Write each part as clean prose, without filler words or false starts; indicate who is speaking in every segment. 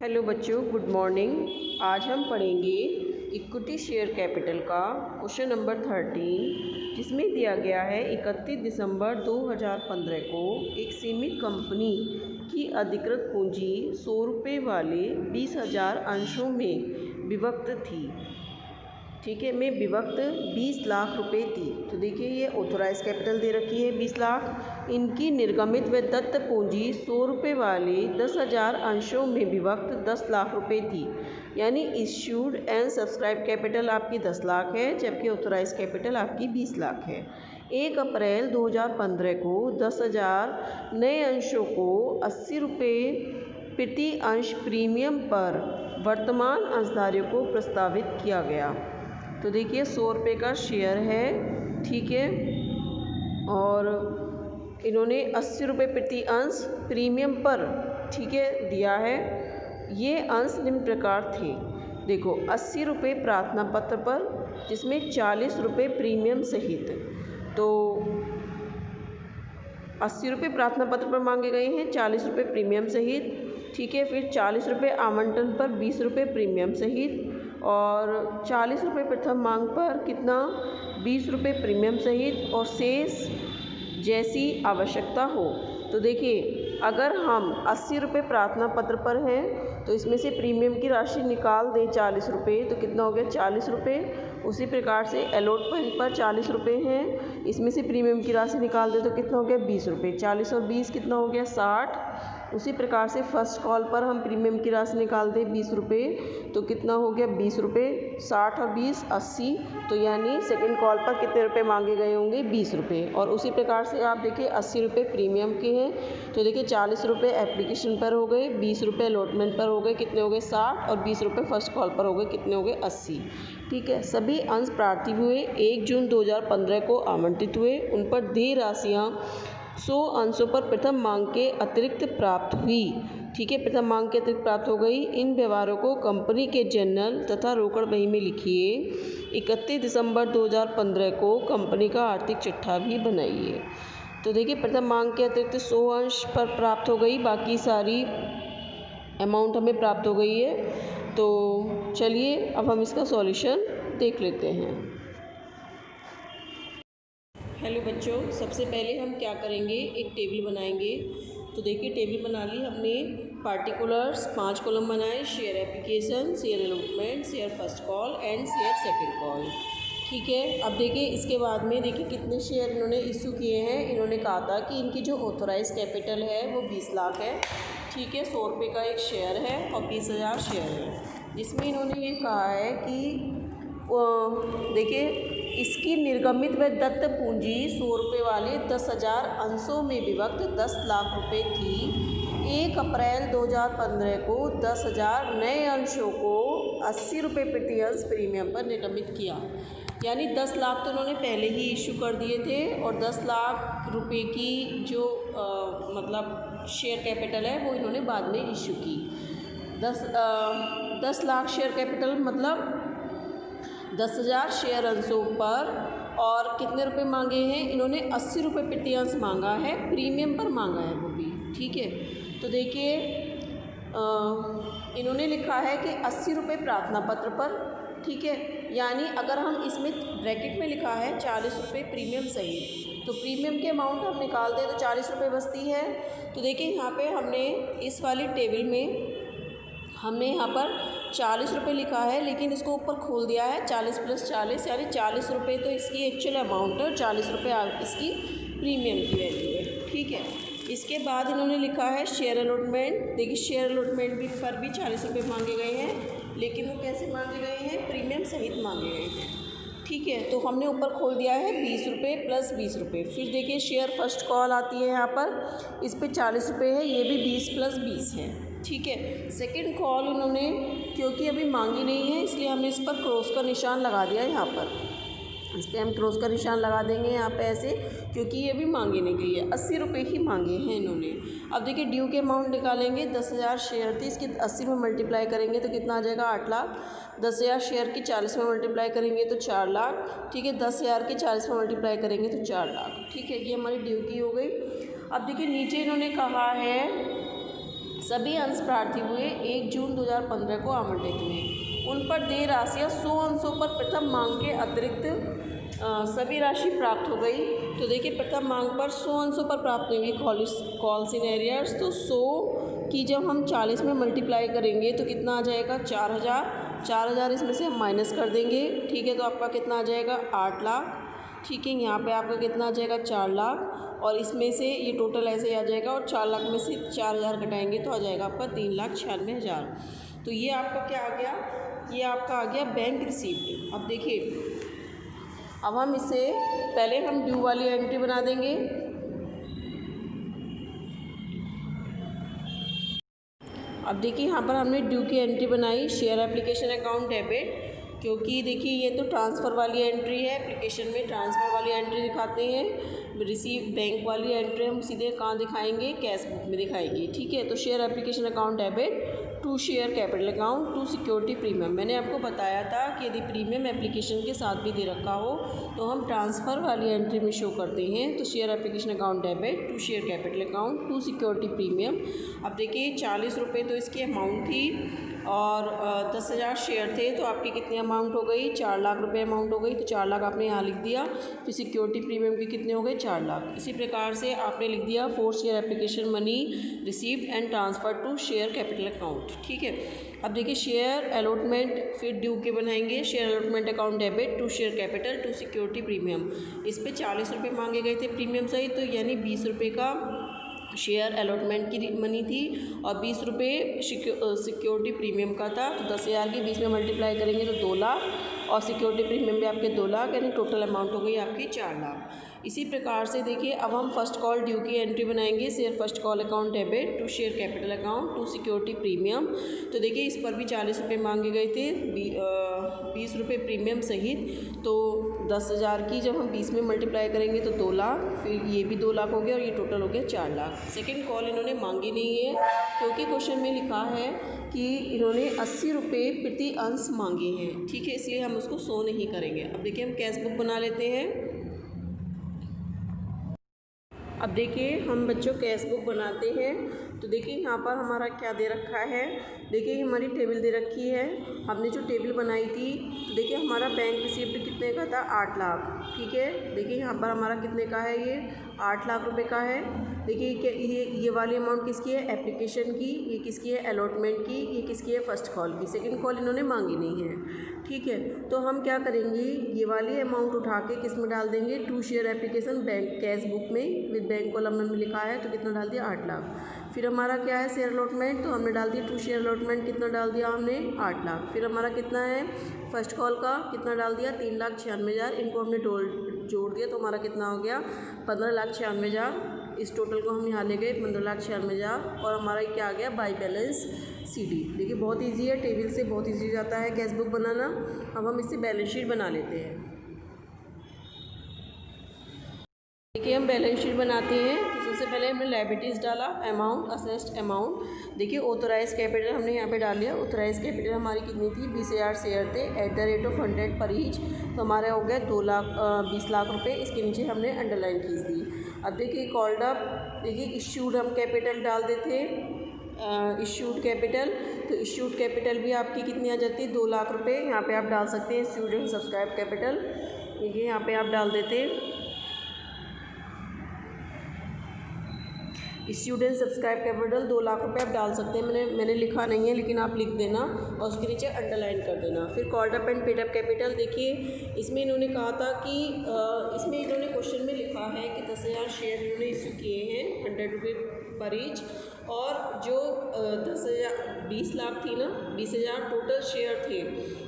Speaker 1: Hello बच्चों, good morning. आज हम पढ़ेंगे इक्विटी शेयर कैपिटल का क्वेश्चन नंबर 13, जिसमें दिया गया है 31 दिसंबर 2015 को एक सीमित कंपनी की अधिकृत पूंजी 100 रुपये वाले 20,000 अंशों में विभक्त थी। ठीक है, में विभक्त 20 लाख रुपए थी। तो देखिए, ये ऑथोराइज कैपिटल दे रखी है 20 लाख। इनकी निर्गमित व दत्त पूंजी 100 रुपये वाले 10,000 अंशों में विभक्त 10 लाख रुपए थी। यानी इश्यूड एंड सब्सक्राइब कैपिटल आपकी 10 लाख है, जबकि ऑथोराइज कैपिटल आपकी 20 लाख है। 1 अप्रैल 2015 को 10,000 नए अंशों को 80 रुपये प्रति अंश प्रीमियम पर वर्तमान अंशधारियों को प्रस्तावित किया गया। तो देखिए, 100 रुपये का शेयर है, ठीक है, और इन्होंने 80 रुपये प्रति अंश प्रीमियम पर, ठीक है, दिया है। ये अंश निम्न प्रकार थे। देखो, 80 रुपये प्रार्थना पत्र पर, जिसमें 40 रुपये प्रीमियम सहित। तो 80 रुपये प्रार्थना पत्र पर मांगे गए हैं, 40 रुपये प्रीमियम सहित, ठीक है। फिर 40 रुपये आवंटन पर 20 रुपये प्रीमियम सहित, और 40 रुपये प्रथम मांग पर कितना, 20 रुपये प्रीमियम सहित, और शेष जैसी आवश्यकता हो। तो देखिए, अगर हम 80 रुपये प्रार्थना पत्र पर हैं तो इसमें से प्रीमियम की राशि निकाल दें 40 रुपये, तो कितना हो गया, 40 रुपये। उसी प्रकार से अलॉटमेंट पर 40 रुपये हैं, इसमें से प्रीमियम की राशि निकाल दें तो कितना हो गया, 20 रुपये। 40 और 20 कितना हो गया, 60। उसी प्रकार से फर्स्ट कॉल पर हम प्रीमियम की राशि निकाल दें 20 रुपये, तो कितना हो गया, 20 रुपये। 60 और 20 80। तो यानी सेकंड कॉल पर कितने रुपए मांगे गए होंगे, 20 रुपये। और उसी प्रकार से आप देखिए, 80 रुपये प्रीमियम के हैं, तो देखिए 40 रुपये एप्लीकेशन पर हो गए, 20 रुपये अलॉटमेंट पर हो गए, कितने हो गए, 60, और 20 रुपये फर्स्ट कॉल पर हो गए, कितने हो गए, 80। ठीक है, सभी अंश प्रार्थी हुए 1 जून 2015 को आवंटित हुए। उन पर देय राशियाँ 100 अंशों पर प्रथम मांग के अतिरिक्त प्राप्त हुई। ठीक है, प्रथम मांग के अतिरिक्त प्राप्त हो गई। इन व्यवहारों को कंपनी के जर्नल तथा रोकड़ बही में लिखिए। 31 दिसंबर 2015 को कंपनी का आर्थिक चिट्ठा भी बनाइए। तो देखिए, प्रथम मांग के अतिरिक्त 100 अंश पर प्राप्त हो गई, बाकी सारी अमाउंट हमें प्राप्त हो गई है। तो चलिए, अब हम इसका सॉल्यूशन देख लेते हैं। हेलो बच्चों, सबसे पहले हम क्या करेंगे, एक टेबल बनाएंगे। तो देखिए, टेबल बना ली हमने। पार्टिकुलर्स 5 कॉलम बनाए, share application, share allotment, share first call and share second call. ठीक है, अब देखिए इसके बाद में देखिए कितने शेयर इन्होंने इशू किए हैं। इन्होंने कहा था कि इनकी जो ऑथोराइज कैपिटल है वो 20 लाख है। ठीक है, 100 रुपये का एक शेयर है और 20,000 शेयर है, जिसमें इन्होंने ये कहा है कि देखिए, इसकी निर्गमित व दत्त पूंजी 100 रुपये वाले 10,000 अंशों में विभक्त 10 लाख रुपए थी। 1 अप्रैल 2015 को 10,000 नए अंशों को 80 रुपये प्रति अंश प्रीमियम पर निर्गमित किया। यानी 10 लाख तो उन्होंने पहले ही इशू कर दिए थे, और 10 लाख रुपए की जो मतलब शेयर कैपिटल है वो इन्होंने बाद में इशू की। 10 लाख शेयर कैपिटल मतलब 10,000 शेयर अंशों पर, और कितने रुपए मांगे हैं इन्होंने, 80 रुपये प्रति अंश मांगा है, प्रीमियम पर मांगा है वो भी। ठीक है, तो देखिए इन्होंने लिखा है कि 80 रुपये प्रार्थना पत्र पर। ठीक है, यानी अगर हम इसमें ब्रैकेट में लिखा है 40 रुपये प्रीमियम सहित, तो प्रीमियम के अमाउंट हम निकाल दें तो 40 रुपये बचती है। तो देखिए, यहाँ पे हमने इस वाली टेबल में हमने यहाँ पर 40 रुपये लिखा है, लेकिन इसको ऊपर खोल दिया है 40 + 40, यानी 40 रुपये तो इसकी एक्चुअल अमाउंट है, और 40 रुपये इसकी प्रीमियम की वैल्यू है। ठीक है, इसके बाद इन्होंने लिखा है शेयर अलॉटमेंट। देखिए, शेयर अलॉटमेंट भी पर भी 40 रुपये मांगे गए हैं, लेकिन वो कैसे मांगे गए हैं, प्रीमियम सहित मांगे गए हैं। ठीक है, तो हमने ऊपर खोल दिया है 20 रुपये + 20 रुपये। फिर देखिए, शेयर फर्स्ट कॉल आती है यहाँ पर, इस पर 40 रुपये है, ये भी 20 + 20 है। ठीक है, सेकंड कॉल उन्होंने क्योंकि अभी मांगी नहीं है, इसलिए हमने इस पर क्रॉस का निशान लगा दिया। यहाँ पर इस पर हम क्रॉस का निशान लगा देंगे यहाँ पे ऐसे, क्योंकि ये भी मांगी नहीं गई है, 80 रुपये ही मांगे हैं इन्होंने। अब देखिए, ड्यू के अमाउंट निकालेंगे। 10,000 शेयर थी, इसके 80 में मल्टीप्लाई करेंगे तो कितना आ जाएगा, 8 लाख। 10,000 शेयर की 40 में मल्टीप्लाई करेंगे तो 4 लाख। ठीक है, 10,000 की 40 में मल्टीप्लाई करेंगे तो 4 लाख। ठीक है, ये हमारी ड्यू की हो गई। अब देखिए, नीचे इन्होंने कहा है सभी अंश प्रार्थी हुए 1 जून 2015 को आवंटित हुए। उन पर देय राशियाँ 100 अंशों पर प्रथम मांग के अतिरिक्त सभी राशि प्राप्त हो गई। तो देखिए प्रथम मांग पर 100 अंशों पर प्राप्त हुई कॉल्स इन एरियर्स। तो 100 की जब हम 40 में मल्टीप्लाई करेंगे तो कितना आ जाएगा 4000 इसमें से हम माइनस कर देंगे। ठीक है, तो आपका कितना आ जाएगा 8 लाख। ठीक है, यहाँ पे आपका कितना आ जाएगा 4 लाख और इसमें से ये टोटल ऐसे ही आ जाएगा और 4 लाख में से 4000 घटाएंगे तो आ जाएगा आपका 3,96,000। तो ये आपका क्या आ गया, ये आपका आ गया बैंक रिसीप्ट। अब देखिए अब हम इसे पहले हम ड्यू वाली एंट्री बना देंगे। अब देखिए यहाँ पर हमने ड्यू की एंट्री बनाई, शेयर एप्लीकेशन अकाउंट डेबिट, क्योंकि देखिए ये तो ट्रांसफ़र वाली एंट्री है, एप्लीकेशन में ट्रांसफ़र वाली एंट्री दिखाते हैं। रिसीव बैंक वाली एंट्री हम सीधे कहाँ दिखाएंगे, कैश बुक में दिखाएंगे। ठीक है, तो share application account debit to share capital account to security premium. मैंने आपको बताया था कि यदि प्रीमियम एप्लीकेशन के साथ भी दे रखा हो तो हम ट्रांसफ़र वाली एंट्री में शो करते हैं। तो share application account debit to share capital account to security premium. अब देखिए 40 रुपये तो इसकी अमाउंट थी और 10,000 शेयर थे, तो आपकी कितनी अमाउंट हो गई 4 लाख रुपए अमाउंट हो गई। तो 4 लाख आपने यहाँ लिख दिया। फिर सिक्योरिटी प्रीमियम के कितने हो गए 4 लाख। इसी प्रकार से आपने लिख दिया for share application money received and transfer to share capital account. ठीक है, अब देखिए शेयर अलॉटमेंट फिर ड्यू के बनाएंगे। Share allotment account debit to share capital to security premium. इस पर 40 रुपये मांगे गए थे प्रीमियम सहित, तो यानी 20 रुपये का शेयर अलॉटमेंट की मनी थी और 20 रुपये सिक्योरिटी प्रीमियम का था। तो 10,000 की 20 में मल्टीप्लाई करेंगे तो 2 लाख और सिक्योरिटी प्रीमियम भी आपके 2 लाख, यानी टोटल अमाउंट हो गई आपकी 4 लाख। इसी प्रकार से देखिए अब हम फर्स्ट कॉल ड्यू की एंट्री बनाएंगे। Share first call account debit to share capital account to security premium. तो देखिए इस पर भी 40 रुपये मांगे गए थे, 20 रुपये प्रीमियम सहित। तो 10,000 की जब हम 20 में मल्टीप्लाई करेंगे तो 2 लाख, फिर ये भी 2 लाख हो गया और ये टोटल हो गया 4 लाख। सेकेंड कॉल इन्होंने मांगी नहीं है क्योंकि क्वेश्चन में लिखा है कि इन्होंने 80 रुपये प्रति अंश मांगे हैं। ठीक है, इसलिए हम उसको 100 नहीं करेंगे। अब देखिए हम कैश बुक बना लेते हैं। अब देखिए हम बच्चों कैश बुक बनाते हैं। तो देखिए यहाँ पर हमारा क्या दे रखा है, देखिए हमारी टेबल दे रखी है। हमने जो टेबल बनाई थी तो देखिए हमारा बैंक रिसीप्ट कितने का था 8 लाख। ठीक है, देखिए यहाँ पर हमारा कितने का है, ये 8 लाख रुपए का है। देखिए ये वाली अमाउंट किसकी है एप्लीकेशन की, ये किसकी है अलॉटमेंट की, ये किसकी है फर्स्ट कॉल की। सेकंड कॉल इन्होंने मांगी नहीं है। ठीक है, तो हम क्या करेंगे, ये वाली अमाउंट उठा के किस में डाल देंगे, to share application bank cash book में विद बैंक कॉलम में लिखा है तो कितना डाल दिया 8 लाख। फिर हमारा क्या है शेयर अलॉटमेंट, तो हमने डाल दिया टू शेयर अलॉटमेंट, कितना डाल दिया हमने 8 लाख। फिर हमारा कितना है फर्स्ट कॉल का, कितना डाल दिया 3,96,000। इनको हमने जोड़ दिया तो हमारा कितना हो गया 15,96,000। इस टोटल को हम यहाँ ले गए 15,96,000 और हमारा क्या आ गया बाई बैलेंस CD। देखिए बहुत इजी है, टेबल से बहुत इजी जाता है कैश बुक बनाना। अब हम इससे बैलेंस शीट बना लेते हैं। देखिए हम बैलेंस शीट बनाते हैं तो सबसे पहले हमने लायबिलिटीज़ डाला, अमाउंट असेस्ड अमाउंट। देखिए ऑथोराइज कैपिटल हमने यहाँ पे डाल लिया। ऑथोराइज कैपिटल हमारी कितनी थी 20,000 शेयर थे एट द रेट ऑफ 100 पर ईच, तो हमारे हो गए 20 लाख रुपए। इसके नीचे हमने अंडरलाइन खींच दी। अब देखिए कॉल्ड अप, देखिए इश्यूड हम कैपिटल डाल देते, इश्यूड कैपिटल। तो इश्यूड कैपिटल भी आपकी कितनी आ जाती है 2 लाख रुपए। यहाँ पे आप डाल सकते हैं स्टूडेंट सब्सक्राइब कैपिटल, देखिए यहाँ पे आप डाल देते स्टूडेंट सब्सक्राइब कैपिटल 2 लाख रुपए आप डाल सकते हैं। मैंने लिखा नहीं है लेकिन आप लिख देना और उसके नीचे अंडरलाइन कर देना। फिर called up and paid up capital, देखिए इसमें इन्होंने कहा था कि इसमें इन्होंने क्वेश्चन में लिखा है कि 10,000 शेयर इन्होंने इशू किए हैं 100 रुपये पर ईच, और जो 20 लाख थी ना, 20,000 टोटल शेयर थे,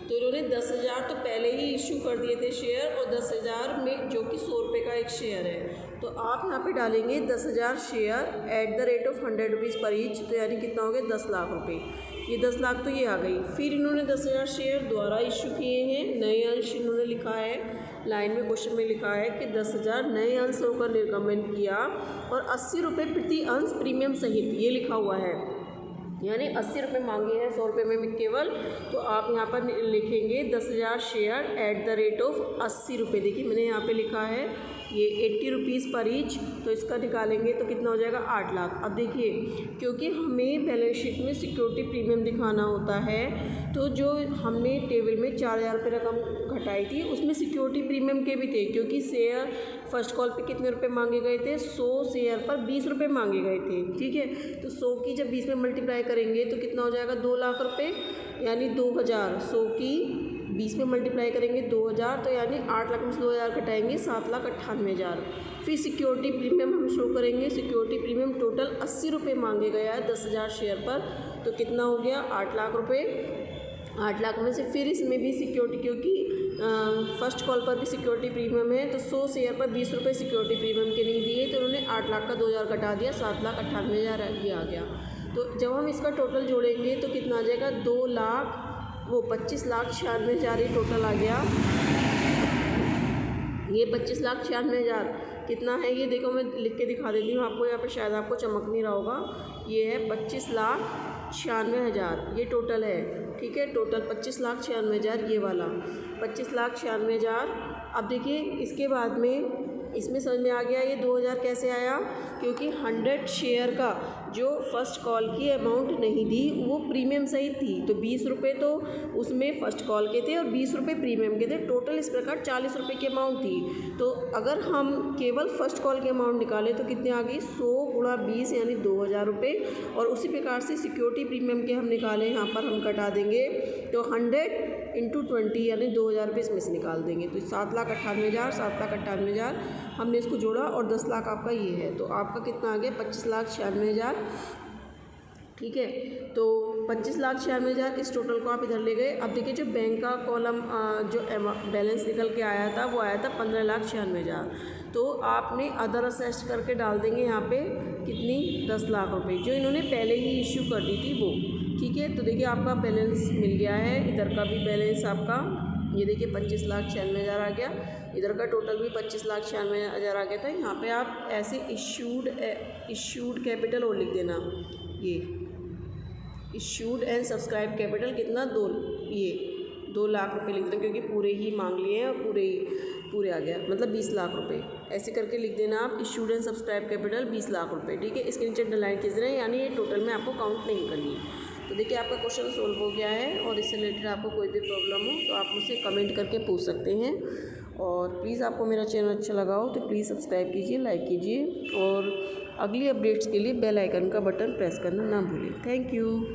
Speaker 1: तो इन्होंने 10,000 तो पहले ही इशू कर दिए थे शेयर और 10,000 में जो कि 100 रुपये का एक शेयर है। तो आप यहाँ पे डालेंगे 10,000 share at the rate of 100 rupees पर ईच, तो यानी कितना हो गया 10 लाख रुपए। ये 10 लाख तो ये आ गई। फिर इन्होंने 10,000 शेयर द्वारा इशू किए हैं, नए अंश इन्होंने लिखा है, लाइन में क्वेश्चन में लिखा है कि 10,000 नए अंशों का निर्गमन किया और 80 रुपये प्रति अंश प्रीमियम सहित, ये लिखा हुआ है, यानी 80 रुपये मांगे हैं 100 रुपये में केवल। तो आप यहाँ पर लिखेंगे 10,000 share at the rate of 80 रुपये। देखिए मैंने यहाँ पे लिखा है ये 80 रुपीज़ पर ईच, तो इसका निकालेंगे तो कितना हो जाएगा 8 लाख। अब देखिए क्योंकि हमें बैलेंस शीट में सिक्योरिटी प्रीमियम दिखाना होता है, तो जो हमने टेबल में 4000 रुपये रकम घटाई थी उसमें सिक्योरिटी प्रीमियम के भी थे, क्योंकि शेयर फर्स्ट कॉल पे कितने रुपए मांगे गए थे, 100 शेयर पर 20 रुपये मांगे गए थे। ठीक है, तो 100 की जब 20 में मल्टीप्लाई करेंगे तो कितना हो जाएगा 2 लाख रुपये, यानी 2000। 100 की 20 में मल्टीप्लाई करेंगे 2000, तो यानी 8 लाख में से 2000 घटाएंगे 7,98,000। फिर सिक्योरिटी प्रीमियम हम शो करेंगे। सिक्योरिटी प्रीमियम टोटल 80 रुपये मांगे गया है 10,000 शेयर पर, तो कितना हो गया 8 लाख रुपये। 8 लाख में से फिर इसमें भी सिक्योरिटी, क्योंकि फर्स्ट कॉल पर भी सिक्योरिटी प्रीमियम है, तो 100 शेयर पर 20 रुपये सिक्योरिटी प्रीमियम के नहीं दिए, तो उन्होंने 8 लाख का 2000 घटा दिया, 7,98,000 ये आ गया। तो जब हम इसका टोटल जोड़ेंगे तो कितना आ जाएगा 25,96,96,000 ये टोटल आ गया। ये 25,96,000 कितना है ये देखो, मैं लिख के दिखा देती हूँ आपको, यहाँ पे शायद आपको चमक नहीं रहा होगा। ये है 25,96,000 ये टोटल है। ठीक है, टोटल 25,96,000 ये वाला 25,96,000। अब देखिए इसके बाद में इसमें समझ में आ गया ये 2000 कैसे आया, क्योंकि 100 शेयर का जो फर्स्ट कॉल की अमाउंट नहीं थी वो प्रीमियम सहित थी, तो 20 रुपये तो उसमें फ़र्स्ट कॉल के थे और 20 रुपये प्रीमियम के थे, टोटल इस प्रकार 40 रुपये की अमाउंट थी। तो अगर हम केवल फ़र्स्ट कॉल की अमाउंट निकालें तो कितनी आ गई 100 गुणा 20 यानी 2000 रुपये। और उसी प्रकार से सिक्योरिटी प्रीमियम के हम निकालें, यहाँ पर हम कटा देंगे तो 100 × 20 यानी 2000 रुपये इसमें से निकाल देंगे, तो 7,98,000 7,98,000 हमने इसको जोड़ा और 10 लाख आपका ये है, तो आपका कितना आ गया 25,96,000। ठीक है, तो 25,96,000 इस टोटल को आप इधर ले गए। अब देखिए जो बैंक का कॉलम जो बैलेंस निकल के आया था वो आया था 15,96,000, तो आपने अदर असेस्ट करके डाल देंगे यहाँ पे कितनी 10 लाख रुपए जो इन्होंने पहले ही इश्यू कर दी थी वो। ठीक है, तो देखिए आपका बैलेंस मिल गया है, इधर का भी बैलेंस आपका ये देखिए 25,96,000 आ गया, इधर का टोटल भी 25,96,000 आ गया था। यहाँ पे आप ऐसे इशूड कैपिटल और लिख देना, ये इशूड एंड सब्सक्राइब कैपिटल कितना 2 लाख रुपए लिख देना, क्योंकि पूरे ही मांग लिए हैं और पूरे आ गया, मतलब 20 लाख रुपए ऐसे करके लिख देना आप। Issued and subscribe capital 20 lakh रुपए। ठीक है, इसके नीचे अंडरलाइन खींच देना, यानी ये टोटल में आपको काउंट नहीं करनी है। तो देखिए आपका क्वेश्चन सोल्व हो गया है, और इससे रिलेटेड आपको कोई भी प्रॉब्लम हो तो आप मुझसे कमेंट करके पूछ सकते हैं। और प्लीज़ आपको मेरा चैनल अच्छा लगा हो तो प्लीज़ सब्सक्राइब कीजिए, लाइक कीजिए, और अगली अपडेट्स के लिए बेल आइकन का बटन प्रेस करना ना भूलें। Thank you.